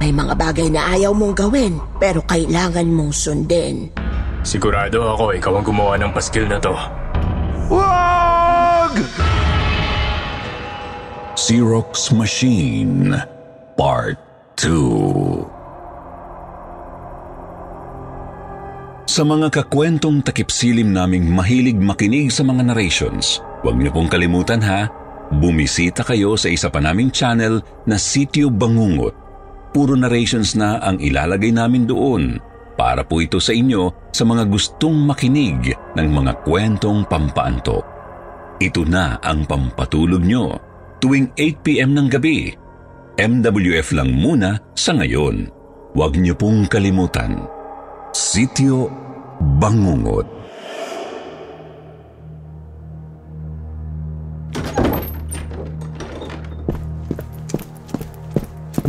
May mga bagay na ayaw mong gawin, pero kailangan mong sundin. Sigurado ako ikaw ang gumawa ng paskil na to. Wag! Xerox Machine Part 2. Sa mga kakwentong takipsilim naming mahilig makinig sa mga narrations, huwag niyo pong kalimutan ha, bumisita kayo sa isa pa naming channel na Sityo Bangungot. Puro narrations na ang ilalagay namin doon para po ito sa inyo sa mga gustong makinig ng mga kwentong pampaantok. Ito na ang pampatulog nyo tuwing 8 p.m. ng gabi. MWF lang muna sa ngayon. Huwag niyo pong kalimutan. Sityo Bangungot.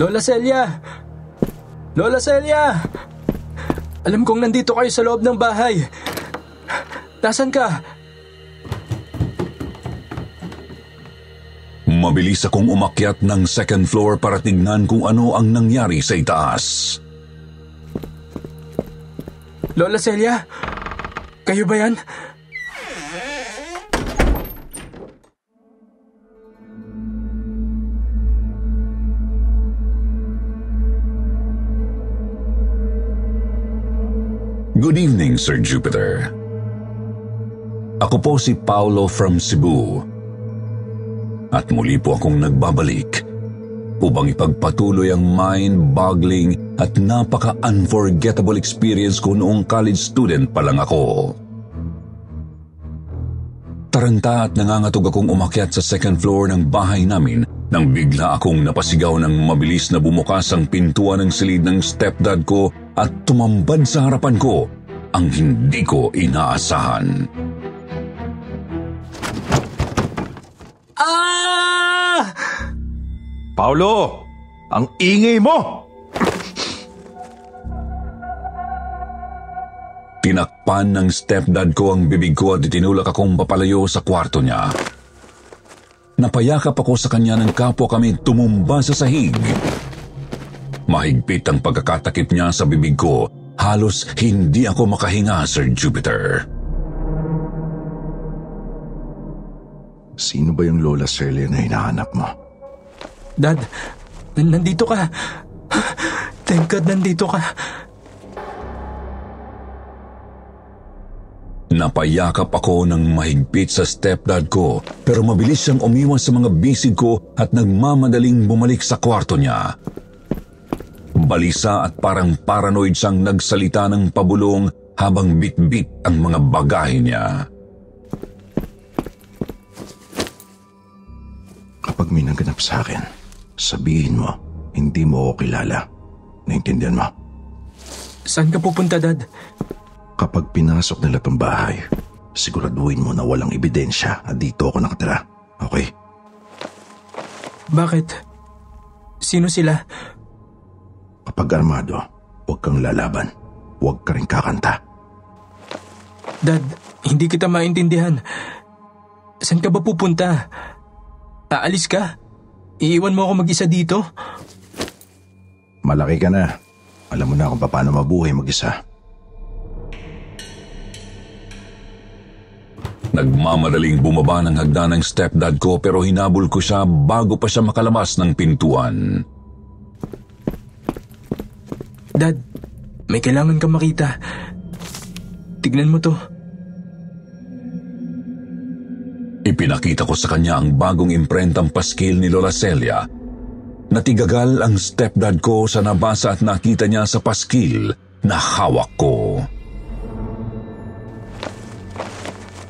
Lola Celia! Lola Celia! Alam kong nandito kayo sa loob ng bahay. Nasaan ka? Mabilis akong umakyat ng second floor para tignan kung ano ang nangyari sa itaas. Lola Celia? Kayo ba yan? Good evening, Sir Jupiter. Ako po si Paulo from Cebu. At muli po akong nagbabalik upang ipagpatuloy ang mind-boggling at napaka-unforgettable experience ko noong college student pa lang ako. Taranta at nangangatog akong umakyat sa second floor ng bahay namin nang bigla akong napasigaw ng mabilis na bumukas ang pintuan ng silid ng stepdad ko at tumambad sa harapan ko ang hindi ko inaasahan. Ah! Paulo, ang ingay mo! Tinakpan ng stepdad ko ang bibig ko at itinulak akong papalayo sa kwarto niya. Napayakap ako sa kanya ng kapwa kami tumumba sa sahig. Mahigpit ang pagkakatakip niya sa bibig ko. Halos hindi ako makahinga, Sir Jupiter. Sino ba yung Lola Celia na hinahanap mo? Dad, nandito ka. Thank God nandito ka. Napayakap ako ng mahigpit sa stepdad ko pero mabilis siyang umiwas sa mga bisig ko at nagmamadaling bumalik sa kwarto niya. Balisa at parang paranoid siyang nagsalita ng pabulong habang bitbit ang mga bagahe niya. Kapag may naganap sa akin, sabihin mo, hindi mo ako kilala. Naintindihan mo? Saan ka pupunta, Dad? Kapag pinasok nila tong bahay, siguraduhin mo na walang ebidensya na dito ako nakatira. Okay? Bakit? Sino sila? Kapag armado, huwag kang lalaban. Huwag ka rin kakanta. Dad, hindi kita maintindihan. Saan ka ba pupunta? Aalis ka? Iiwan mo ako mag-isa dito? Malaki ka na. Alam mo na kung paano mabuhay mag-isa. Nagmamadaling bumaba ng hagdan ng stepdad ko pero hinabol ko siya bago pa siya makalabas ng pintuan. Dad, may kailangan kang makita. Tignan mo to. Ipinakita ko sa kanya ang bagong imprentang paskil ni Lola Celia. Natigagal ang stepdad ko sa nabasa at nakita niya sa paskil na hawak ko.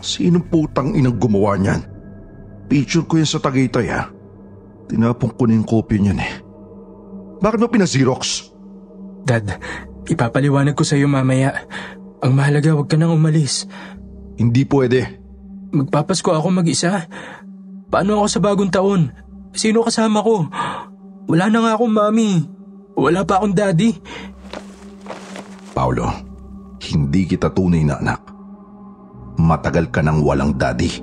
Sinong putang inang gumawa niyan? Picture ko yan sa Tagaytay ha. Tinapong ko na yung kopya niyan eh. Bakit mo pina-Xerox? Dad, ipapaliwanag ko sa iyo mamaya. Ang mahalaga, huwag ka nang umalis. Hindi pwede. Magpapasko ako mag-isa. Paano ako sa bagong taon? Sino kasama ko? Wala na nga akong mami. Wala pa akong daddy. Paulo, hindi kita tunay na anak. Matagal ka nang walang daddy.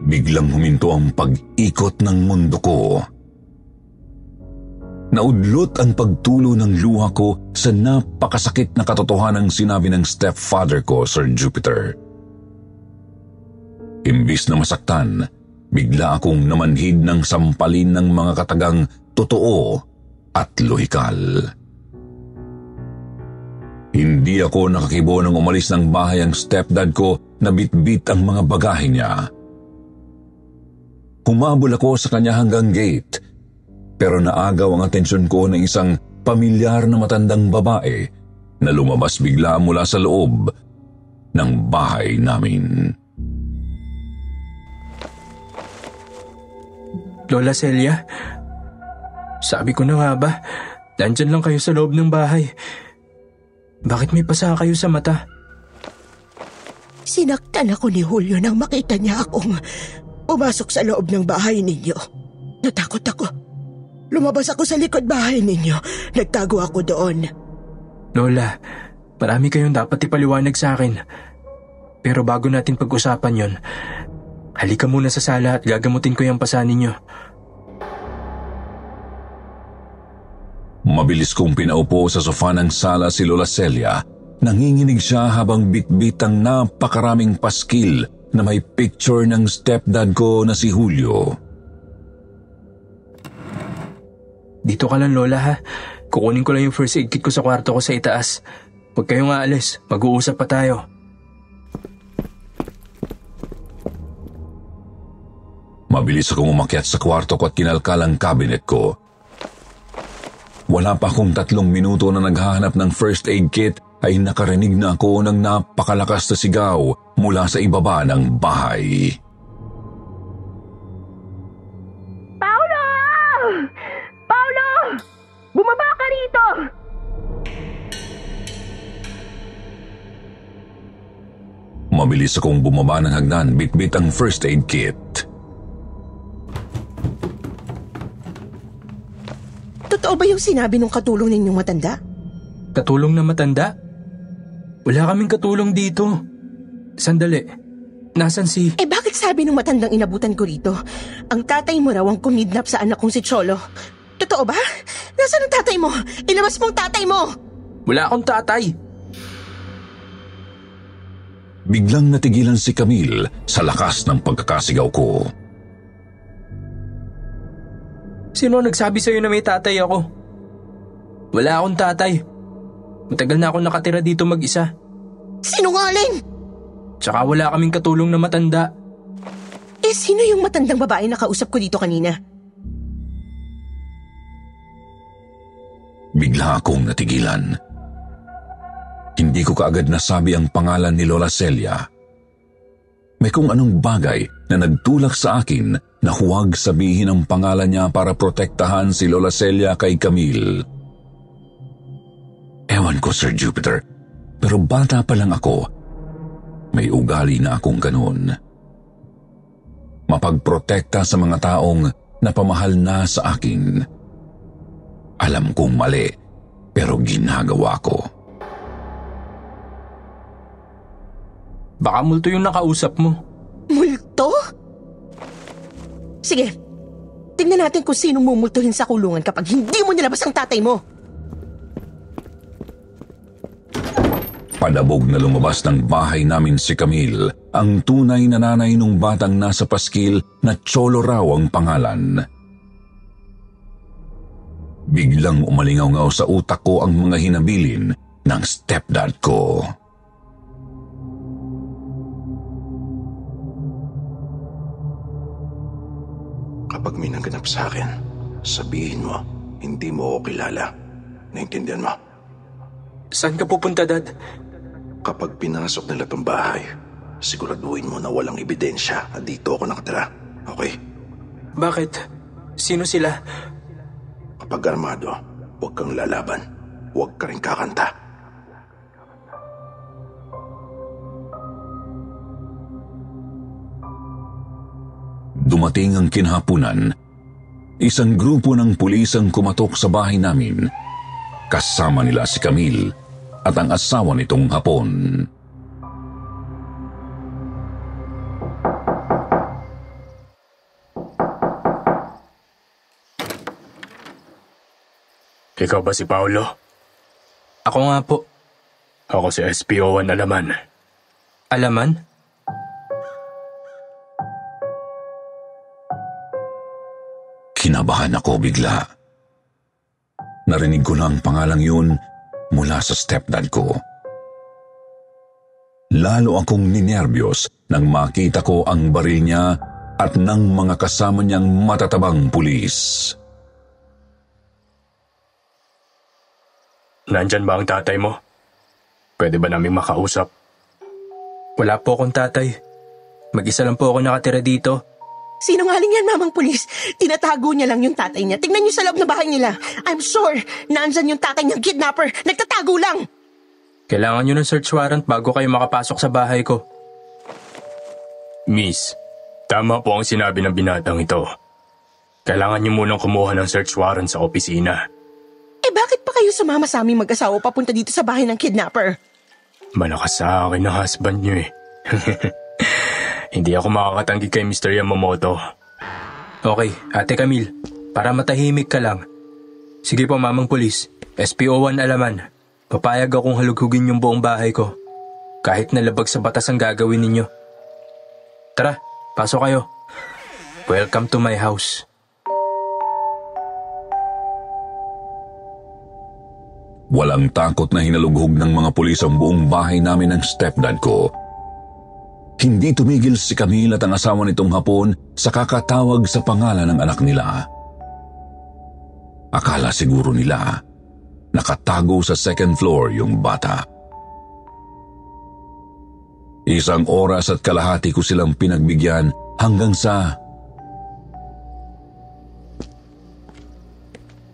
biglang huminto ang pag-ikot ng mundo ko. Naudlot ang pagtulo ng luha ko sa napakasakit na katotohanang sinabi ng stepfather ko, Sir Jupiter. Imbis na masaktan, bigla akong namanhid ng sampalin ng mga katagang totoo at lohikal. Hindi ako nakakibo nang umalis ng bahay ang stepdad ko na bitbit ang mga bagahe niya. Humabol ako sa kanya hanggang gate, pero naagaw ang atensyon ko ng isang pamilyar na matandang babae na lumabas bigla mula sa loob ng bahay namin. Lola Celia, sabi ko na nga ba, nandyan lang kayo sa loob ng bahay. Bakit may pasa kayo sa mata? Sinaktan ako ni Julio nang makita niya akong pumasok sa loob ng bahay ninyo. Natakot ako. Lumabas ako sa likod bahay ninyo. Nagtago ako doon. Lola, marami kayong dapat ipaliwanag sa akin. Pero bago natin pag-usapan yon, halika muna sa sala at gagamutin ko yung pasa ninyo. Mabilis kong pinaupo sa sofa ng sala si Lola Celia. Nanginginig siya habang bitbit ang napakaraming paskil na may picture ng stepdad ko na si Julio. Dito ka lang, Lola, ha? Kukunin ko lang yung first aid kit ko sa kwarto ko sa itaas. Huwag kayong aalis. Mag-uusap pa tayo. Mabilis akong umakyat sa kwarto ko at kinalkal ang cabinet ko. Wala pa akong 3 minuto na naghahanap ng first aid kit ay nakarinig na ako ng napakalakas na sigaw mula sa ibaba ng bahay. Paolo! Paolo! Bumaba ka rito! Mabilis akong bumaba ng hagdan, bitbit ang first aid kit. Totoo ba yung sinabi ng katulong ninyong matanda? Katulong na matanda? Wala kaming katulong dito. Sandali. Nasaan si... Bakit sabi ng matandang inabutan ko rito? Ang tatay mo raw ang kumidnap sa anak kong si Cholo. Totoo ba? Nasaan ang tatay mo? Ilabas mo ang tatay mo! Wala akong tatay. Biglang natigilan si Camille sa lakas ng pagkakasigaw ko. Sino nagsabi sa'yo na may tatay ako? Wala akong tatay. Matagal na akong nakatira dito mag-isa. Sinungaling! Tsaka wala kaming katulong na matanda. Sino yung matandang babae na kausap ko dito kanina? Bigla akong natigilan. Hindi ko kaagad nasabi ang pangalan ni Lola Celia. May kung anong bagay na nagtulak sa akin na huwag sabihin ang pangalan niya para protektahan si Lola Celia kay Camille. Ewan ko, Sir Jupiter, pero bata pa lang ako. May ugali na akong ganun. Mapagprotekta sa mga taong napamahal na sa akin. Alam kong mali, pero ginagawa ko. Baka multo yung nakausap mo. Multo? Sige, tingnan natin kung sinong mumultuhin sa kulungan kapag hindi mo nilabas ang tatay mo. Padabog na lumabas ng bahay namin si Camille, ang tunay na nanay nung batang nasa paskil na Cholo raw ang pangalan. Biglang umalingaw-ngaw sa utak ko ang mga hinabilin ng stepdad ko. Kapag may naganap sa akin, sabihin mo, hindi mo ako kilala. Naintindihan mo? Saan ka pupunta, Dad? Kapag pinasok nila tong bahay, siguraduhin mo na walang ebidensya at dito ako nakatira. Okay? Bakit? Sino sila? Kapag armado, huwag kang lalaban. Huwag ka rin kakanta. Dumating ang kinahapunan. Isang grupo ng pulis ang kumatok sa bahay namin. Kasama nila si Camille at ang asawa nitong Hapon. Ikaw ba si Paulo? Ako nga po. Ako si SPO1 Alaman. Alaman? Kinabahan ako bigla. Narinig ko na ang pangalang yun mula sa stepdad ko. Lalo akong ninerbiyos nang makita ko ang baril niya at ng mga kasama niyang matatabang pulis. Nandyan ba ang tatay mo? Pwede ba naming makausap? Wala po akong tatay. Mag-isa lang po ako nakatira dito. Sinungaling yan, mamang pulis. Tinatago niya lang yung tatay niya. Tingnan niyo sa loob na bahay nila. I'm sure, nandyan yung tatay niyang kidnapper. Nagtatago lang. Kailangan nyo ng search warrant bago kayo makapasok sa bahay ko. Miss, tama po ang sinabi ng binatang ito. Kailangan niyo munang kumuha ng search warrant sa opisina. Bakit pa kayo sumama sa aming mag-asawa papunta dito sa bahay ng kidnapper? Malakas sa akin ang husband niyo eh. Hindi ako makakatanggi kay Mr. Yamamoto. Okay, Ate Camille, para matahimik ka lang. Sige po, mamang pulis. SPO1 Alaman. Papayag akong halughugin yung buong bahay ko. Kahit nalabag sa batas ang gagawin ninyo. Tara, pasok kayo. Welcome to my house. Walang takot na hinalughog ng mga pulis ang buong bahay namin ng stepdad ko. Hindi tumigil si Camille at ang asawa nitong Hapon sa kakatawag sa pangalan ng anak nila. Akala siguro nila nakatago sa second floor yung bata. 1 oras at kalahati ko silang pinagbigyan hanggang sa...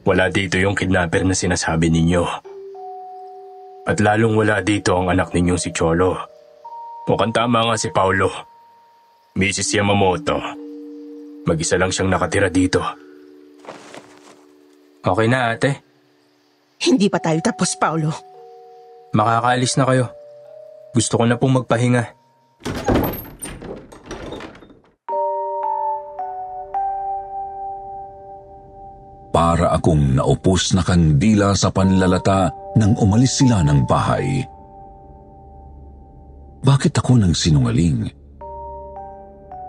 Wala dito yung kidnapper na sinasabi ninyo. At lalong wala dito ang anak ninyong si Cholo. Mukhang tama nga si Paulo. Mrs. Yamamoto. Mag-isa lang siyang nakatira dito. Okay na, ate. Hindi pa tayo tapos, Paulo. Makakaalis na kayo. Gusto ko na pong magpahinga. Para akong naupos na kandila sa panlalata nang umalis sila ng bahay. Bakit ako nang sinungaling?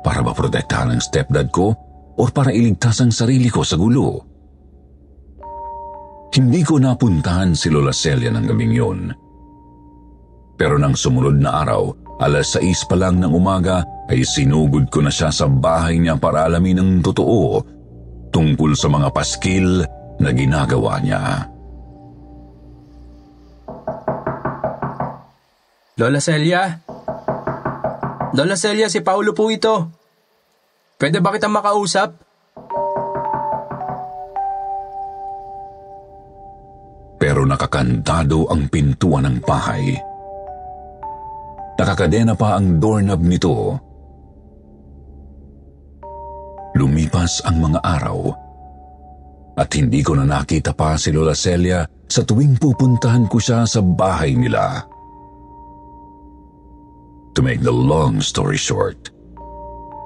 Para ba protektahan ang stepdad ko o para iligtas ang sarili ko sa gulo? Hindi ko napuntahan si Lola Celia ng gabing yun. Pero nang sumunod na araw, 6:00 pa lang ng umaga, ay sinugod ko na siya sa bahay niya para alamin ang totoo tungkol sa mga paskil na ginagawa niya. Lola Celia? Lola Celia, si Paulo po ito. Pwede ba kitang makausap? Pero nakakandado ang pintuan ng bahay. Nakakadena pa ang doorknob nito. Lumipas ang mga araw at hindi ko na nakita pa si Lola Celia sa tuwing pupuntahan ko siya sa bahay nila. To make the long story short,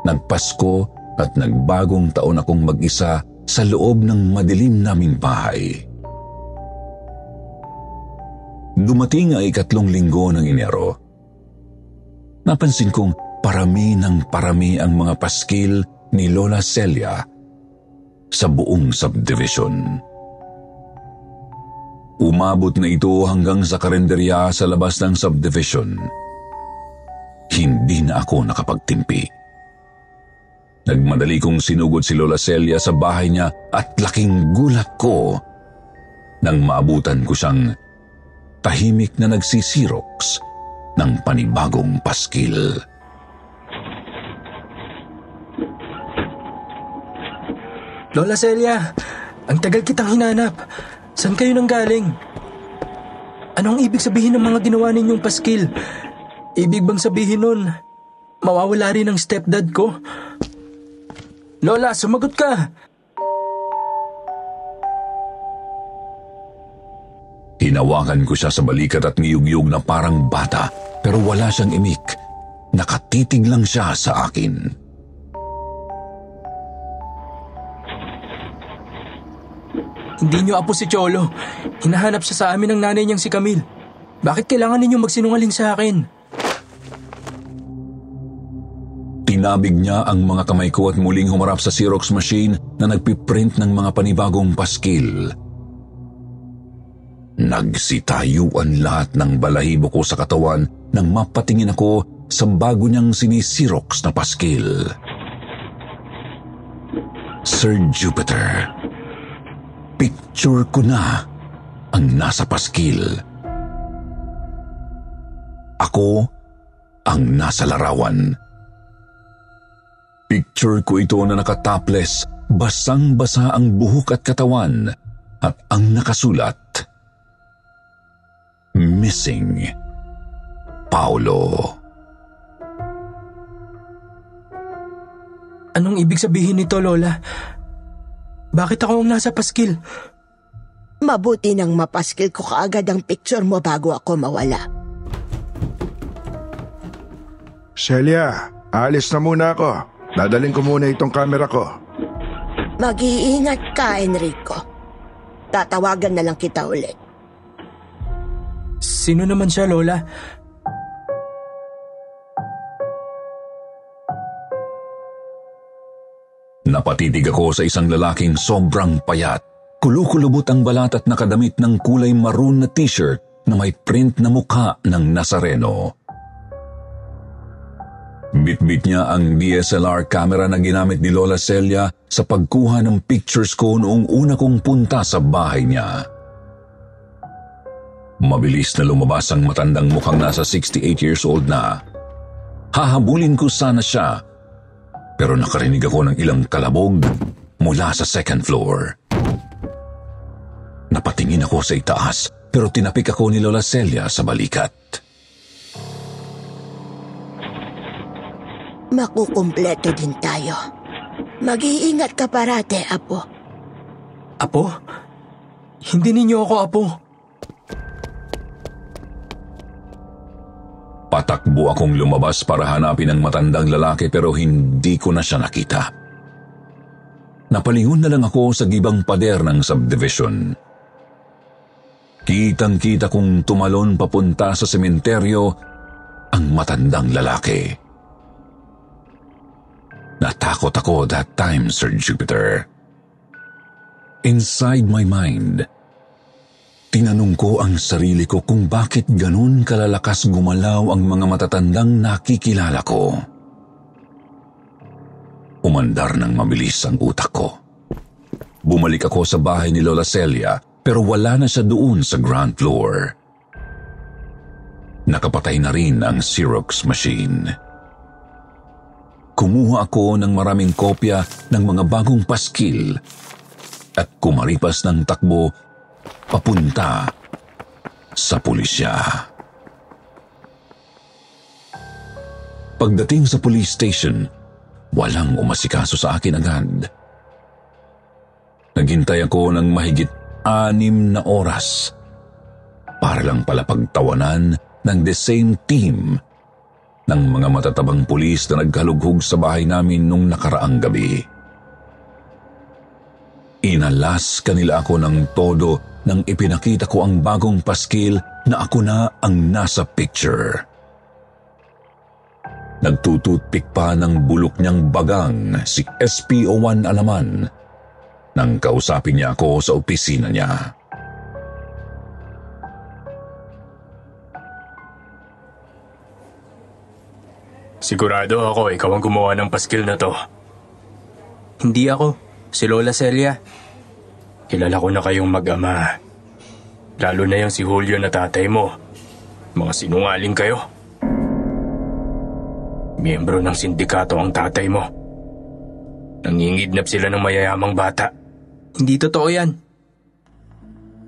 nagpasko at nagbagong taon akong mag-isa sa loob ng madilim naming bahay. Dumating ay 3 linggo ng Enero. Napansin kong parami ng parami ang mga paskil ni Lola Celia sa buong subdivision. Umabot na ito hanggang sa karinderya sa labas ng subdivision. Hindi na ako nakapagtimpi. Nagmadali kong sinugod si Lola Celia sa bahay niya at laking gulat ko nang maabutan ko siyang tahimik na nagsisiroks ng panibagong paskil. Lola Celia, ang tagal kitang hinanap. Saan kayo nanggaling? Anong ibig sabihin ng mga ginawa ninyong paskil? Ibig bang sabihin nun, mawawala rin ang stepdad ko? Lola, sumagot ka! Hinawakan ko siya sa balikat at niyugyug na parang bata, pero wala siyang imik. Nakatitig lang siya sa akin. Hindi niyo apo si Cholo. Hinahanap siya sa amin ng nanay niyang si Camille. Bakit kailangan ninyong magsinungaling sa akin? Tinabig niya ang mga kamay ko at muling humarap sa Xerox machine na nagpiprint ng mga panibagong paskil. Nagsitayuan lahat ng balahibo ko sa katawan nang mapatingin ako sa bago niyang sinisirox na paskil. Sir Jupiter, picture ko na ang nasa paskil. Ako ang nasa larawan. Picture ko ito na nakatopless, basang-basa ang buhok at katawan at ang nakasulat, Missing Paulo. Anong ibig sabihin nito, Lola? Bakit ako ang nasa paskil? Mabuti nang mapaskil ko kaagad ang picture mo bago ako mawala. Celia, alis na muna ako. Dadaling ko muna itong camera ko. Mag-iingat ka, Enrico. Tatawagan na lang kita ulit. Sino naman siya, Lola? Napatitig ako sa isang lalaking sobrang payat. Kulukulubot ang balat at nakadamit ng kulay maroon na t-shirt na may print na mukha ng Nazareno. Bitbit niya ang DSLR camera na ginamit ni Lola Celia sa pagkuha ng pictures ko noong una kong punta sa bahay niya. Mabilis na lumabas ang matandang mukhang nasa 68 years old na. Hahabulin ko sana siya, pero nakarinig ako ng ilang kalabog mula sa second floor. Napatingin ako sa itaas, pero tinapik ako ni Lola Celia sa balikat. Makukumpleto din tayo. Mag-iingat ka parate, Apo. Apo? Hindi ninyo ako apo. Patakbo akong lumabas para hanapin ang matandang lalaki pero hindi ko na siya nakita. Napalingon na lang ako sa gibang pader ng subdivision. Kitang-kita kong tumalon papunta sa sementeryo ang matandang lalaki. Natakot ako that time, Sir Jupiter. Inside my mind, tinanong ko ang sarili ko kung bakit ganun kalalakas gumalaw ang mga matatandang nakikilala ko. Umandar ng mabilis ang utak ko. Bumalik ako sa bahay ni Lola Celia pero wala na siya doon sa ground floor. Nakapatay na rin ang Xerox machine. Kumuha ako ng maraming kopya ng mga bagong paskil at kumaripas ng takbo papunta sa pulisya. Pagdating sa police station, walang umasikaso sa akin agad. Naghintay ako ng mahigit 6 na oras para lang pala pagtawanan ng the same team ng mga matatabang pulis na nagkalughog sa bahay namin nung nakaraang gabi. Inalas kanila ako ng todo nang ipinakita ko ang bagong paskil na ako na ang nasa picture. Nagtututpik pa ng bulok niyang bagang si SPO1 Alaman nang kausapin niya ako sa opisina niya. Sigurado ako ikaw ang gumawa ng paskil na to. Hindi ako. Si Lola Celia. Kilala ko na kayong mag-ama. Lalo na yung si Julio na tatay mo. Mga sinungaling kayo. Miyembro ng sindikato ang tatay mo. Nangingidnap sila ng mayayamang bata. Hindi totoo yan.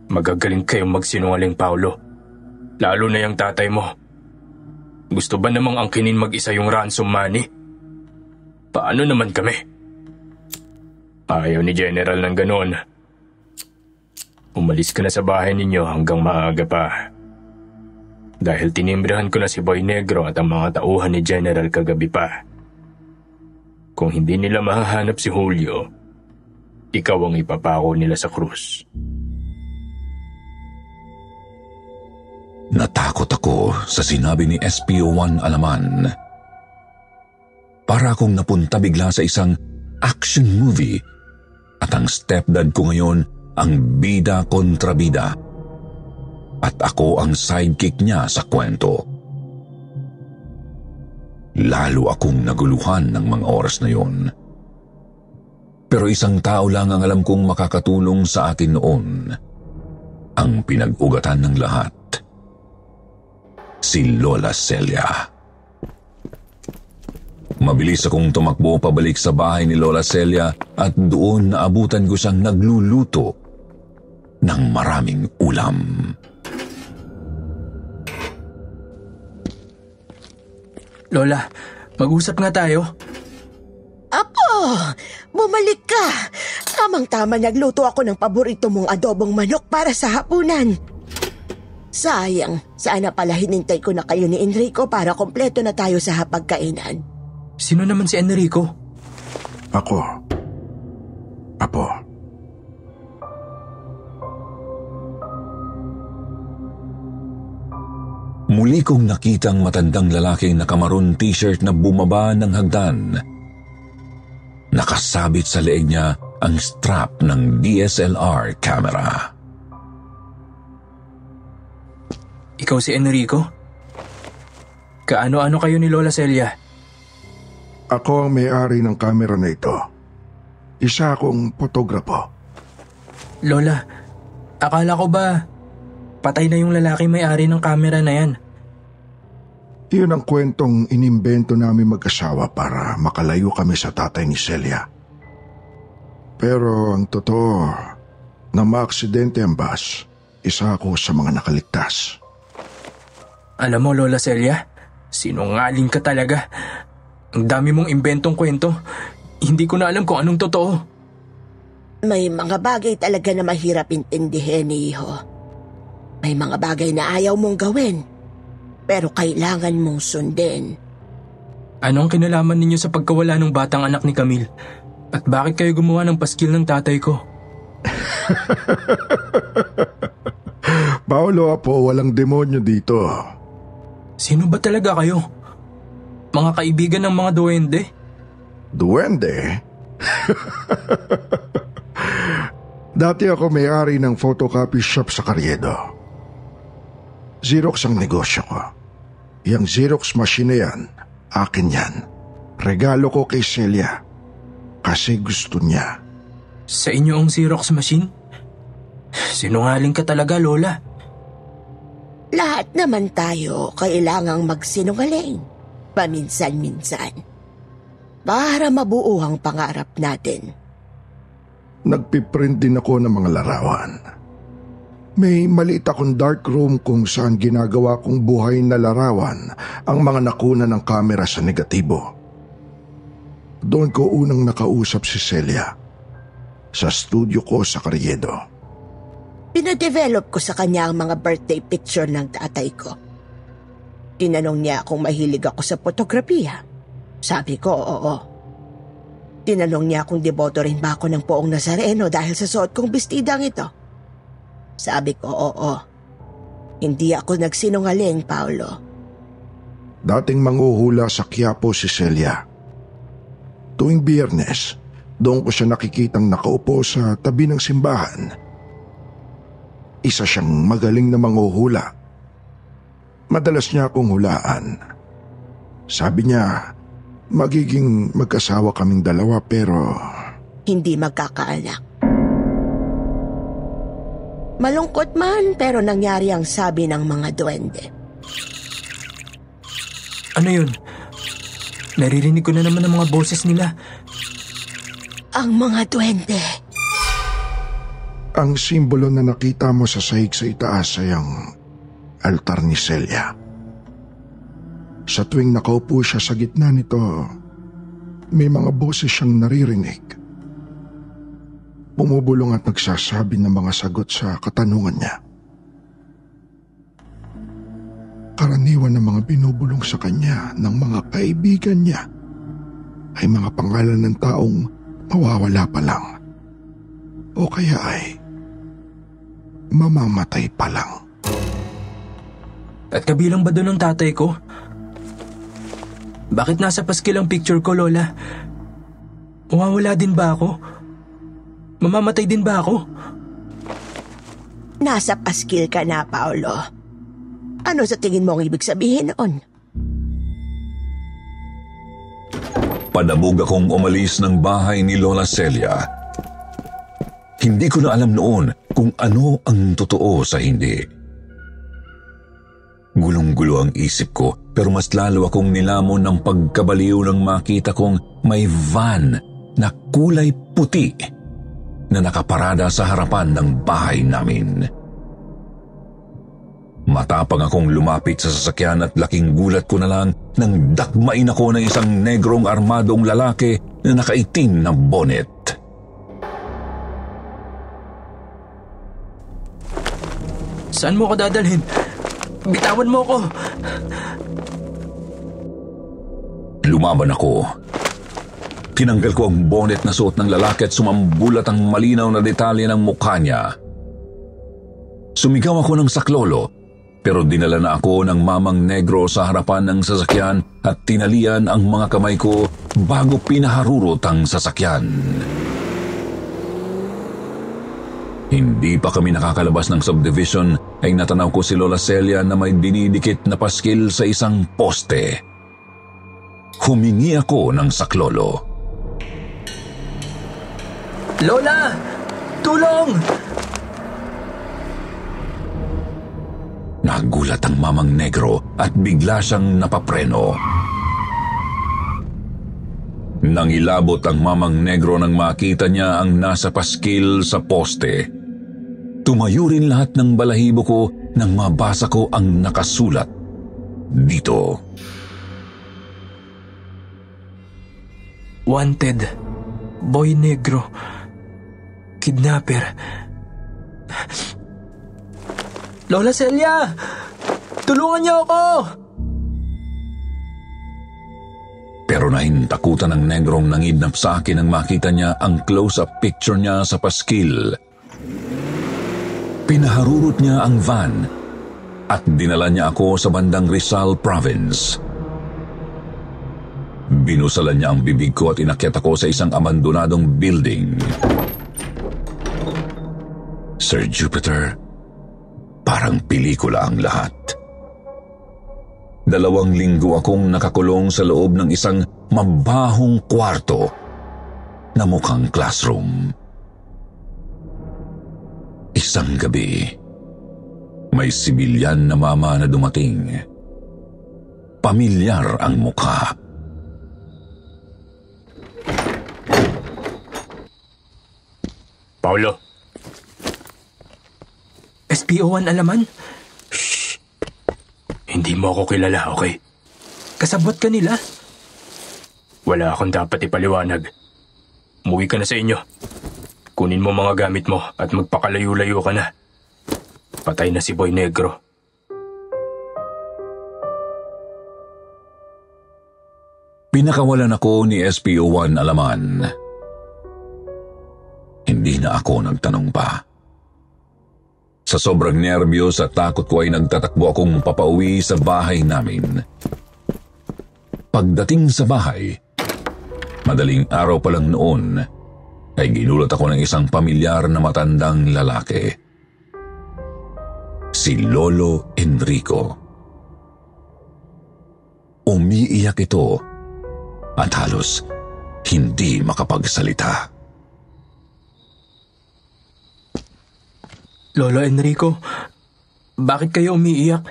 Magagaling kayong magsinungaling, Paulo. Lalo na yung tatay mo. Gusto ba namang angkinin mag-isa yung ransom money? Paano naman kami? Ayaw ni General ng ganoon. Umalis ka na sa bahay ninyo hanggang maaga pa. Dahil tinimbrihan ko na si Boy Negro at ang mga tauhan ni General kagabi pa. Kung hindi nila mahahanap si Julio, ikaw ang ipapako nila sa krus. Natakot ako sa sinabi ni SPO1 Alaman. Para akong napunta bigla sa isang action movie at ang stepdad ko ngayon ang bida kontra bida. At ako ang sidekick niya sa kwento. Lalo akong naguluhan ng mga oras na yon. Pero isang tao lang ang alam kong makakatulong sa akin noon. Ang pinag-ugatan ng lahat. Si Lola Celia. Mabilis akong tumakbo pabalik sa bahay ni Lola Celia at doon naabutan ko siyang nagluluto ng maraming ulam. Lola, mag-usap nga tayo. Apo, bumalik ka. Tamang-tama nagluto ako ng paborito mong adobong manok para sa hapunan. Sayang, sana pala hinintay ko na kayo ni Enrico para kompleto na tayo sa hapagkainan. Sino naman si Enrico? Ako. Apo. Muli kong nakitang matandang lalaking nakamaroon t-shirt na bumaba ng hagdan. Nakasabit sa leeg niya ang strap ng DSLR camera. Ikaw si Enrico? Kaano-ano kayo ni Lola Celia? Ako ang may-ari ng kamera na ito. Isa akong fotograpo. Lola, akala ko ba patay na yung lalaki may-ari ng kamera na yan? Iyon ang kwentong inimbento namin mag-asawa para makalayo kami sa tatay ni Celia. Pero ang totoo, na maaksidente ang bus, isa ako sa mga nakaligtas. Alam mo, Lola Celia, sinungaling ka talaga. Ang dami mong imbentong kwento. Hindi ko na alam kung anong totoo. May mga bagay talaga na mahirap intindihin, Iho. May mga bagay na ayaw mong gawin, pero kailangan mong sundin. Anong kinalaman ninyo sa pagkawala ng batang anak ni Camille? At bakit kayo gumawa ng paskil ng tatay ko? Paolo, Apo, walang demonyo dito. Sino ba talaga kayo? Mga kaibigan ng mga duwende? Duwende? Dati ako may-ari ng photocopy shop sa Carriedo. Xerox ang negosyo ko. Yang Xerox machine na yan, akin yan. Regalo ko kay Celia. Kasi gusto niya. Sa inyo ang Xerox machine? Sinungaling ka talaga, Lola. Lahat naman tayo kailangang magsinungaling. Paminsan-minsan. Para mabuo ang pangarap natin. Nagpiprint din ako ng mga larawan. May maliit akong dark room kung saan ginagawa kong buhay na larawan ang mga nakuna ng kamera sa negatibo. Doon ko unang nakausap si Celia. Sa studio ko sa Carriedo. Pinadevelop ko sa kanya ang mga birthday picture ng tatay ko. Tinanong niya kung mahilig ako sa fotografiya. Sabi ko, oo. Tinanong niya kung deboto rin ba ako ng Poong Nazareno dahil sa suot kong bestidang ito. Sabi ko, oo. Hindi ako nagsinungaling, Paolo. Dating manghuhula sa Quiapo si Celia. Tuwing Biyernes, doon ko siya nakikitang nakaupo sa tabi ng simbahan. Isa siyang magaling na manghuhula. Madalas niya akong hulaan. Sabi niya, magiging mag-asawa kaming dalawa pero... Hindi magkakaanak. Malungkot man pero nangyari ang sabi ng mga duwende. Ano yun? Naririnig ko na naman ang mga boses nila. Ang mga duwende. Ang simbolo na nakita mo sa sahig sa itaas ay ang altar ni Celia. Sa tuwing nakaupo siya sa gitna nito, may mga boses siyang naririnig. Bumubulong at nagsasabi ng mga sagot sa katanungan niya. Karaniwan ng mga binubulong sa kanya ng mga kaibigan niya ay mga pangalan ng taong mawawala pa lang. o kaya ay mamamatay pa lang. At kabilang ba doon ang tatay ko? Bakit nasa paskil ang picture ko, Lola? Mawawala din ba ako? Mamamatay din ba ako? Nasa paskil ka na, Paolo. Ano sa tingin mo ang ibig sabihin noon? Padabog akong umalis ng bahay ni Lola Celia. Hindi ko na alam noon kung ano ang totoo sa hindi. Gulong-gulo ang isip ko, pero mas lalo akong nilamon ng pagkabaliw nang makita kong may van na kulay puti na nakaparada sa harapan ng bahay namin. Matapang akong lumapit sa sasakyan at laking gulat ko na lang nang dakmain ako ng isang negrong armadong lalaki na nakaitim na bonnet. Saan mo ko dadalhin? Bitawan mo ko! Lumaban ako. Tinanggal ko ang bonnet na suot ng lalaki at sumambulat ang malinaw na detalye ng mukha niya. Sumigaw ako ng saklolo, pero dinala na ako ng mamang negro sa harapan ng sasakyan at tinalian ang mga kamay ko bago pinaharurot ang sasakyan. Hindi pa kami nakakalabas ng subdivision ay natanaw ko si Lola Celia na may dinidikit na paskil sa isang poste. Humingi ako ng saklolo. Lola! Tulong! Nagulat ang mamang negro at bigla siyang napapreno. Nangilabot ang mamang negro nang makita niya ang nasa paskil sa poste. Tumayo rin lahat ng balahibo ko nang mabasa ko ang nakasulat dito. Wanted. Boy Negro. Kidnapper. Lola Celia! Tulungan niyo ako! Pero nahintakutan ng negrong nangidnap sa akin nang makita niya ang close-up picture niya sa paskil. Pinaharurot niya ang van at dinala niya ako sa bandang Rizal Province. Binusalan niya ang bibig ko at inakyat ako sa isang abandonadong building. Sir Jupiter, parang pelikula ang lahat. 2 linggo akong nakakulong sa loob ng isang mabahong kwarto na mukhang classroom. Isang gabi, may sibilyan na mama na dumating. Pamilyar ang mukha. Paulo. SPO1 Alaman? Shh! Hindi mo ako kilala, okay? Kasabot ka nila? Wala akong dapat ipaliwanag. Umuwi ka na sa inyo. Kunin mo mga gamit mo at magpakalayo-layo ka na. Patay na si Boy Negro. Pinakawalan ako ni SPO1 Alaman. Hindi na ako nagtanong pa. Sa sobrang nerbiyos at takot ko ay nagtatakbo akong papauwi sa bahay namin. Pagdating sa bahay, madaling araw pa lang noon, ay ginulat ako ng isang pamilyar na matandang lalaki. Si Lolo Enrico. Umiiyak ito at halos hindi makapagsalita. Lolo Enrico, bakit kayo umiiyak?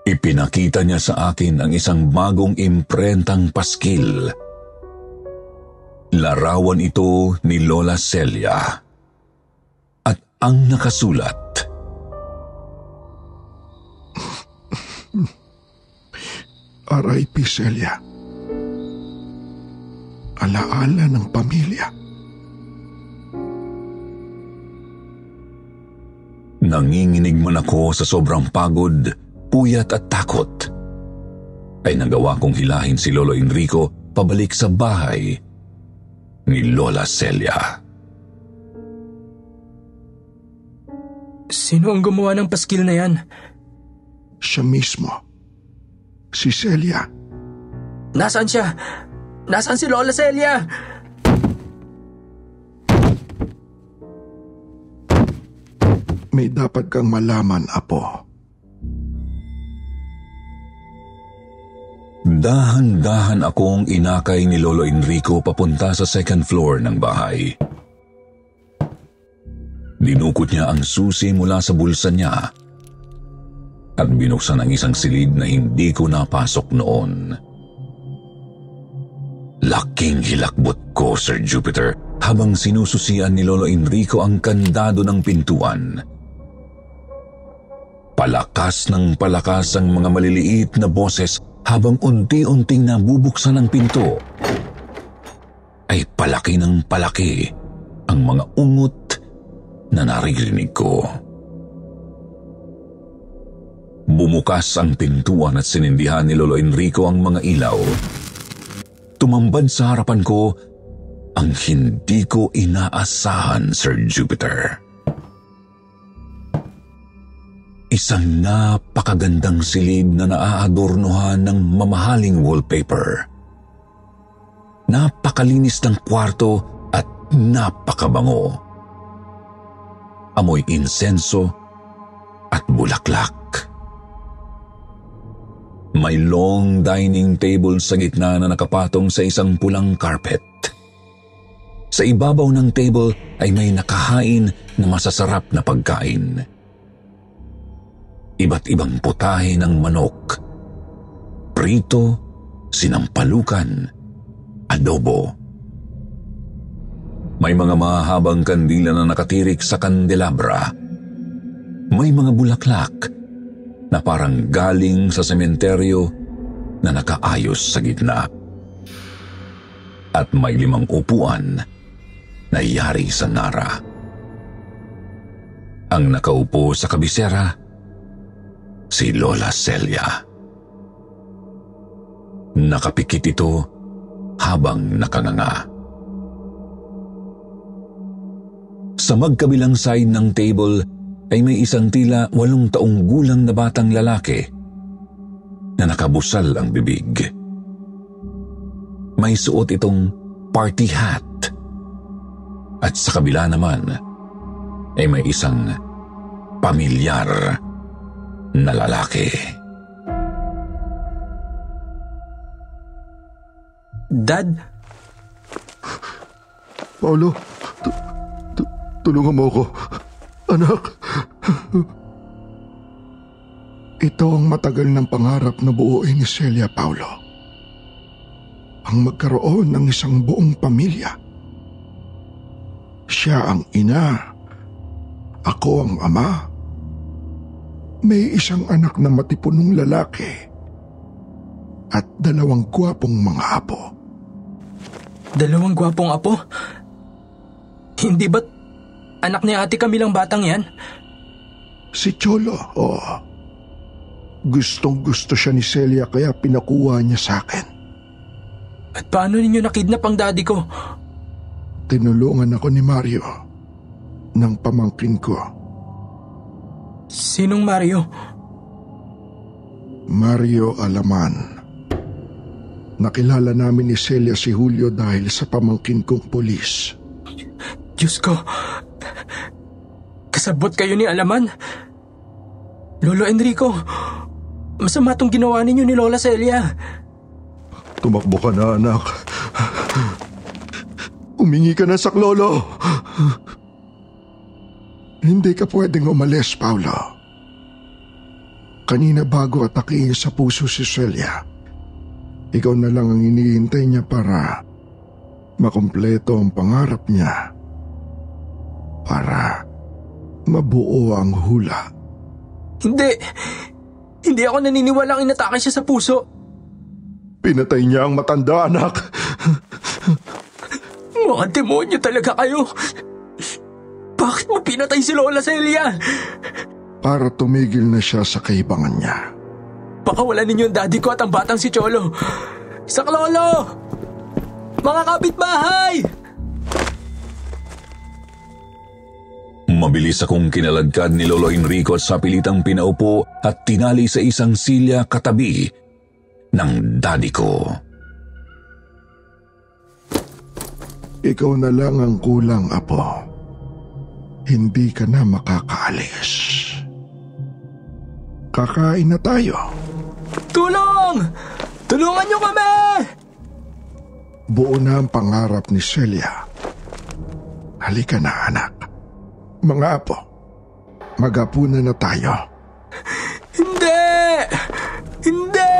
Ipinakita niya sa akin ang isang bagong imprentang paskil. Larawan ito ni Lola Celia. At ang nakasulat, R.I.P. Celia. Alaala ng pamilya. Nanginginig man ako sa sobrang pagod, puyat at takot. Ay nagawa kong hilahin si Lolo Enrico pabalik sa bahay ni Lola Celia. Sino ang gumawa ng paskil na yan? Siya mismo. Si Celia. Nasaan siya? Nasaan si Lola Celia? May dapat kang malaman, Apo. Dahan-dahan akong inakay ni Lolo Enrico papunta sa second floor ng bahay. Dinukot niya ang susi mula sa bulsa niya at binuksan ang isang silid na hindi ko napasok noon. Laking hilakbot ko, Sir Jupiter, habang sinususian ni Lolo Enrico ang kandado ng pintuan. Palakas ng palakas ang mga maliliit na boses habang unti-unting nabubuksan ang pinto. Ay palaki ng palaki ang mga ungot na naririnig ko. Bumukas ang pintuan at sinindihan ni Lolo Enrico ang mga ilaw. Tumambad sa harapan ko ang hindi ko inaasahan, Sir Jupiter. Isang napakagandang silid na naaadornohan ng mamahaling wallpaper. Napakalinis ng kwarto at napakabango. Amoy insenso at bulaklak. May long dining table sa gitna na nakapatong sa isang pulang carpet. Sa ibabaw ng table ay may nakahain na masasarap na pagkain. Iba't ibang putahe ng manok, prito, sinampalukan, adobo. May mga mahabang kandila na nakatirik sa kandelabra. May mga bulaklak na parang galing sa sementeryo na nakaayos sa gitna. At may 5 upuan na yari sa nara. Ang nakaupo sa kabisera, si Lola Celia. Nakapikit ito habang nakanganga. Sa magkabilang side ng table ay may isang tila 8 taong gulang na batang lalaki na nakabusal ang bibig. May suot itong party hat at sa kabila naman ay may isang pamilyar na lalaki. Dad? Paulo, tulungan mo ako. Anak. Ito ang matagal ng pangarap na buuin ni Celia, Paulo. Ang magkaroon ng isang buong pamilya. Siya ang ina. Ako ang ama. May isang anak na matipunong lalaki at 2 gwapong mga apo. 2 gwapong apo? Hindi ba't anak ni Ate Camilang batang yan? Si Cholo, oo. Gustong-gusto siya ni Celia kaya pinakuha niya sa akin. At paano ninyo nakidnap ang daddy ko? Tinulungan ako ni Mario ng pamangkin ko. Sinong Mario? Mario Alaman. Nakilala namin ni Celia si Julio dahil sa pamangkin kong pulis. Diyos ko, kasabot kayo ni Alaman. Lolo Enrico, masama tong ginawa ninyo ni Lola Celia. Tumakbo ka na, anak. Humingi ka na sa Lolo. Hindi ka pwedeng umalis, Paulo. Kanina bago atakihin sa puso si Celia, ikaw na lang ang iniintay niya para makumpleto ang pangarap niya. Para mabuo ang hula. Hindi ako naniniwalang inatake siya sa puso. Pinatay niya ang matanda, anak. Mga demonyo talaga kayo. Bakit mo pinatay si Lola Celia? Para tumigil na siya sa kaibangan niya. Pakawalan ninyo ang daddy ko at ang batang si Cholo. Saklolo! Mga kapitbahay! Mabilis akong kinaladkad ni Lolo Enrico at sa pilitang pinaupo at tinali sa isang silya katabi ng daddy ko. Ikaw na lang ang kulang, Apo. Hindi ka na makakaalis. Kakain na tayo. Tulong! Tulungan niyo kami! Buo na ang pangarap ni Celia. Halika na, anak. Mga apo, mag-apunan na tayo. Hindi! Hindi!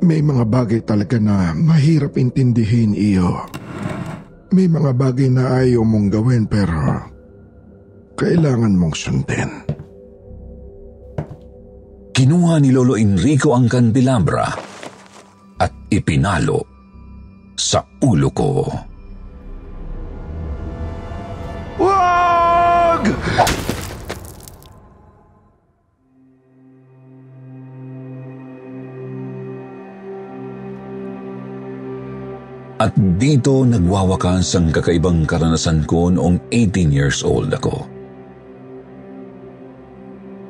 May mga bagay talaga na mahirap intindihin, iyo. May mga bagay na ayaw mong gawin pero kailangan mong sundin. Kinuha ni Lolo Enrico ang kandelabra at ipinalo sa ulo ko. Wag! At dito nagwawakas ang kakaibang karanasan ko noong 18 years old ako.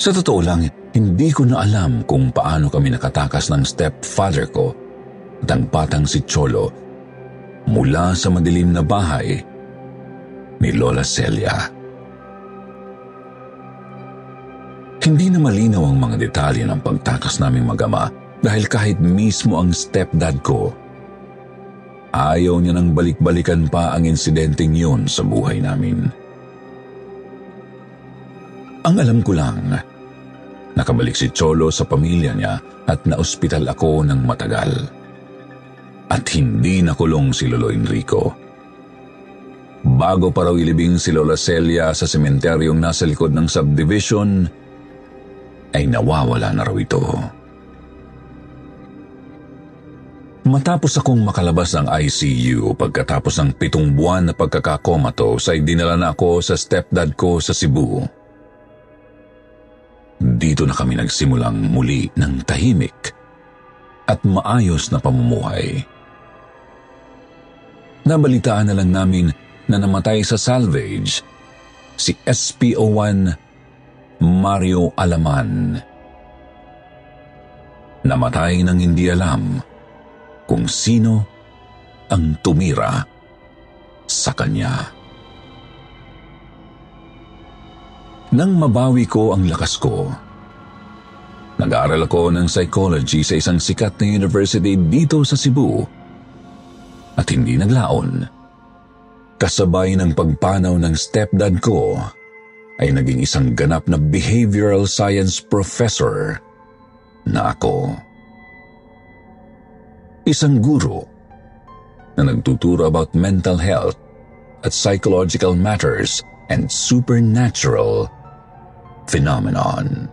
Sa totoo lang, hindi ko na alam kung paano kami nakatakas ng stepfather ko at ang batang si Cholo mula sa madilim na bahay ni Lola Celia. Hindi na malinaw ang mga detalye ng pagtakas naming mag-ama dahil kahit mismo ang stepdad ko, ayaw niya nang balik-balikan pa ang insidenteng yun sa buhay namin. Ang alam ko lang, nakabalik si Cholo sa pamilya niya at naospital ako ng matagal. At hindi nakulong si Lolo Enrico. Bago pa raw ilibing si Lola Celia sa sementeryong nasa likod ng subdivision, ay nawawala na raw ito. Matapos akong makalabas ng ICU pagkatapos ng 7 buwan na pagkakakomatos ay dinala na ako sa stepdad ko sa Cebu. Dito na kami nagsimulang muli ng tahimik at maayos na pamumuhay. Nabalitaan na lang namin na namatay sa salvage si SPO1 Mario Alaman. Namatay nang hindi alam kung sino ang tumira sa kanya. Nang mabawi ko ang lakas ko, nag-aaral ako ng psychology sa isang sikat na university dito sa Cebu at hindi naglaon. Kasabay ng pagpanaw ng stepdad ko ay naging isang ganap na behavioral science professor na ako. Isang guro na nagtuturo about mental health at psychological matters and supernatural phenomenon.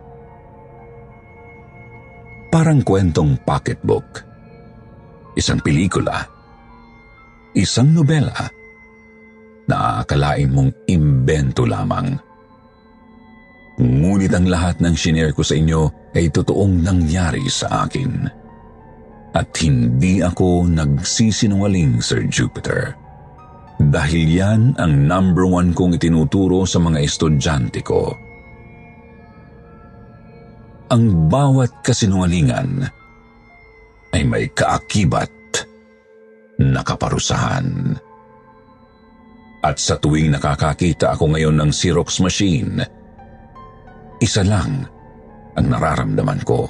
Parang kwentong pocketbook, isang pelikula, isang nobela na aakalain mong imbento lamang. Ngunit ang lahat ng shinare ko sa inyo ay totoong nangyari sa akin. At hindi ako nagsisinungaling, Sir Jupiter. Dahil yan ang number 1 kong itinuturo sa mga estudyante ko. Ang bawat kasinungalingan ay may kaakibat na kaparusahan. At sa tuwing nakakakita ako ngayon ng Xerox machine, isa lang ang nararamdaman ko.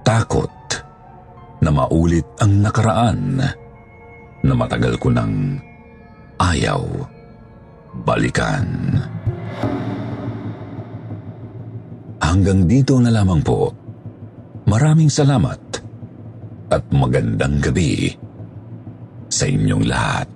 Takot na maulit ang nakaraan na matagal ko nang ayaw balikan. Hanggang dito na lamang po. Maraming salamat at magandang gabi sa inyong lahat.